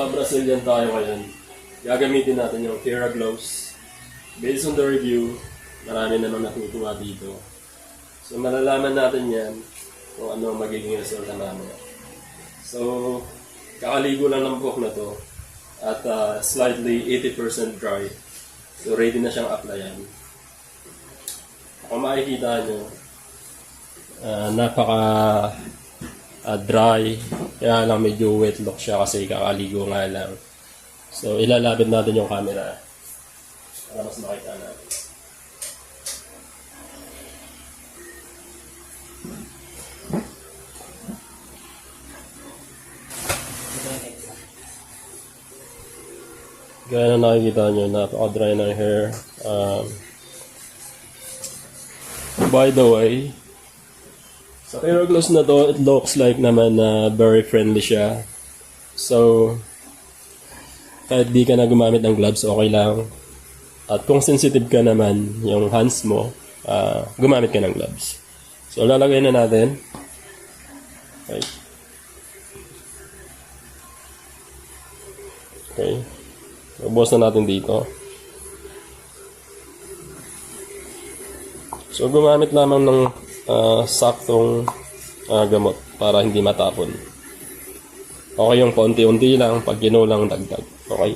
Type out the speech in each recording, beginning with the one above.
Magba-Brazilian tayo ngayon. Gagamitin natin yung Kera Gloss. Based on the review, marami namang natutuwa dito. So malalaman natin yan kung ano magiging resulta namin. So, kakaligo lang ng buhok na to at slightly 80% dry. So ready na siyang applyan. Kung makikita nyo, napaka dry, kaya lang medyo wet look siya kasi kakaligo nga lang. So ilalapit natin yung camera para mas makita natin. Gaya na nakikita nyo, napaka-dry ng hair. By the way, sa Kera Gloss na to, it looks like naman na very friendly siya. So, kahit di ka na gumamit ng gloves, okay lang. At kung sensitive ka naman yung hands mo, gumamit ka ng gloves. So, lalagay na natin. Okay. Okay. Bubuhos na natin dito. So, gumamit lamang ng saktong gamot para hindi matapon. Okay yung paunti-unti lang, pag ginulang dagdag. Okay?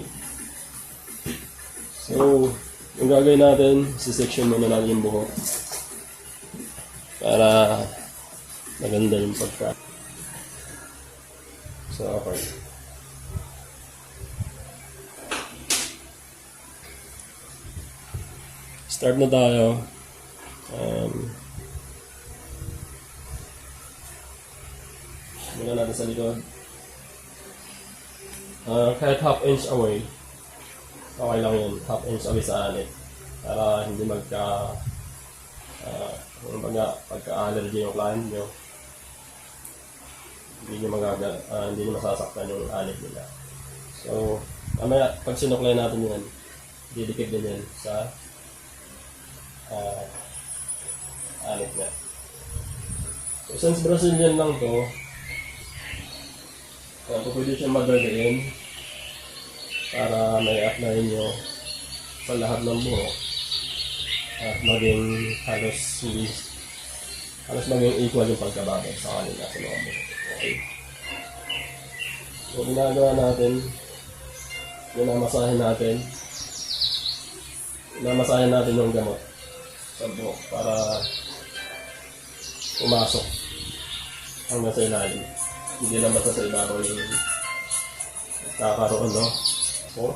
So, yung gagawin natin, si-section muna natin yung buhok para maganda yung pagka. So, okay. Start na tayo. Mula natin sa likod. Kahit half inch away, okay lang yun. Half inch away sa anit. Para hindi pagka-allergy yung client nyo, hindi nyo masasaktan yung anit nila. So, mamaya, pag sinuklay natin yan, didikit din yan sa anit niya. So, since Brazilian lang to, pwede siya madaliin para may apply nyo sa lahat ng buhok at maging halos maging equal yung pagkabagay sa kanila sa mga buhok. Okay. So, ginagawa natin, minamasahin natin yung gamot sa buhok para pumasok hanggang sa ilalim. Hindi lang basta sa ibabaw yung kakaroon, no? So,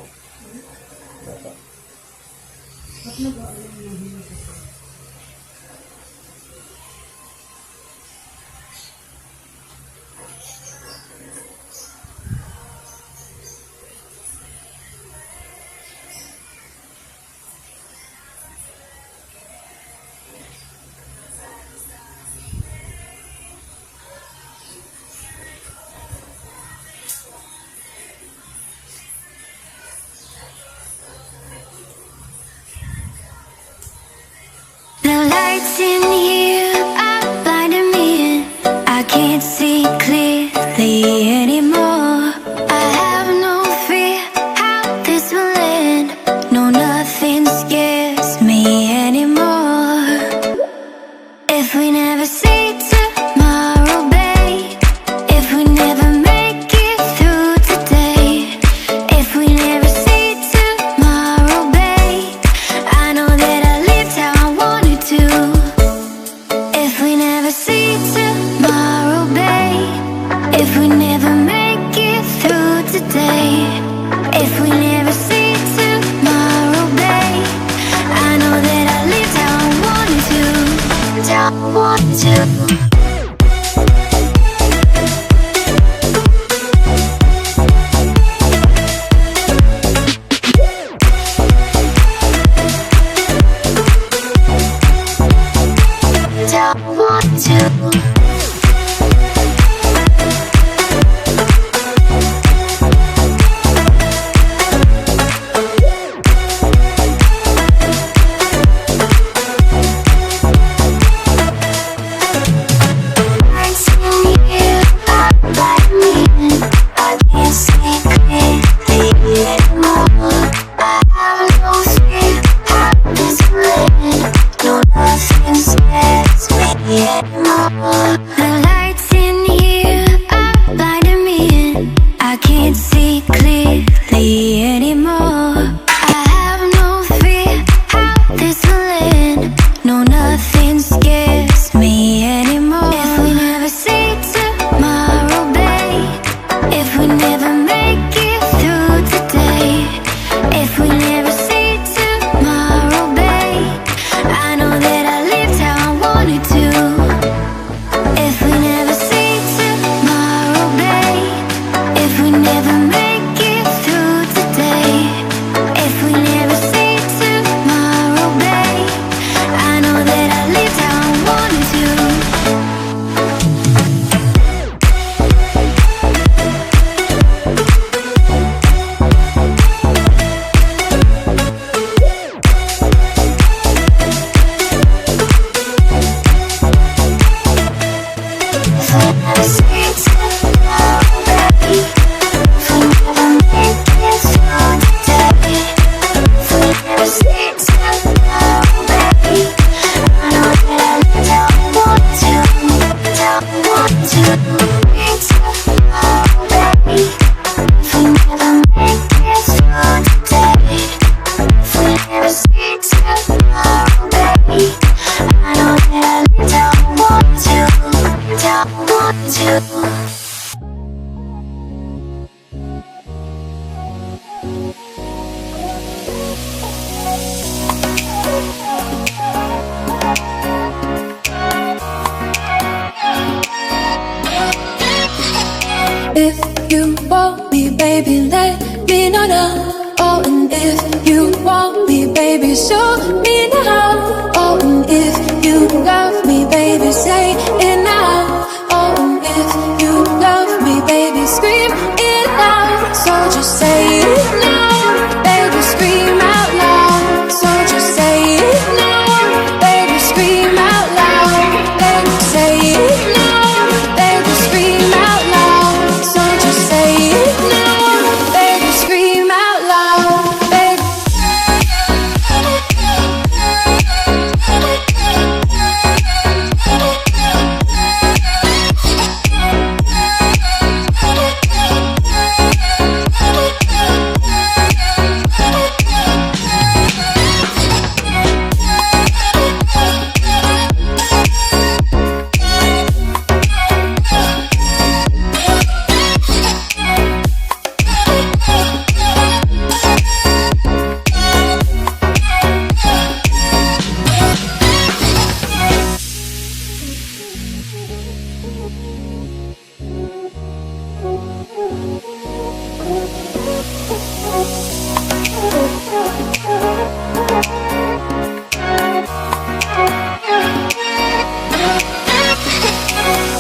If you want me, baby, let me know now. Oh, and if you want me, baby, show me now. Oh, and if you love me, baby, say it now. Oh, and if you love me, baby, scream it out. So just say it now, baby, scream out loud. So just say it now, baby, scream out loud. Baby, say it now, baby, scream out loud. So just say it now, baby, scream out loud. Baby.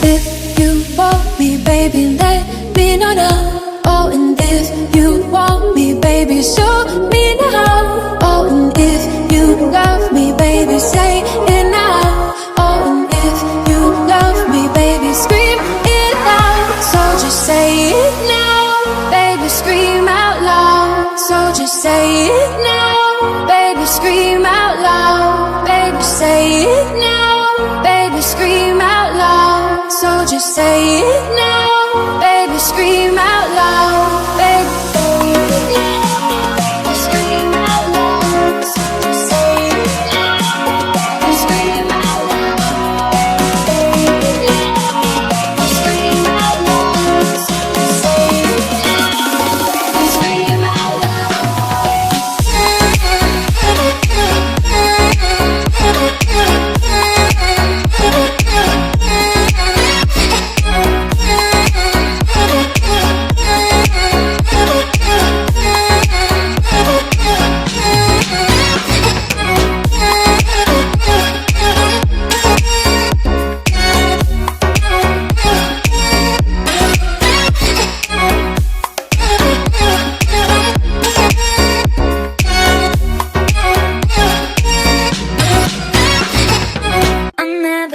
If you want me, baby, let me know now. Oh, and if you want me, baby, show me now. Oh, and if you love me, baby, say it now. Oh, and if you love me, baby, scream it out. So just say it now, baby, scream out loud. So just say it now, baby, scream out loud. Baby, say it now, baby, scream out loud. So just say it now, baby, scream out loud. Baby, scream out loud. So just say it now, baby, scream out loud. Scream out loud. So just say it now, baby, scream out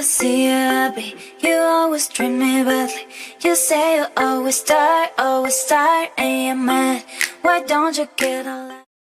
see you happy, you always treat me badly. You say you always start, and you're mad. Why don't you get a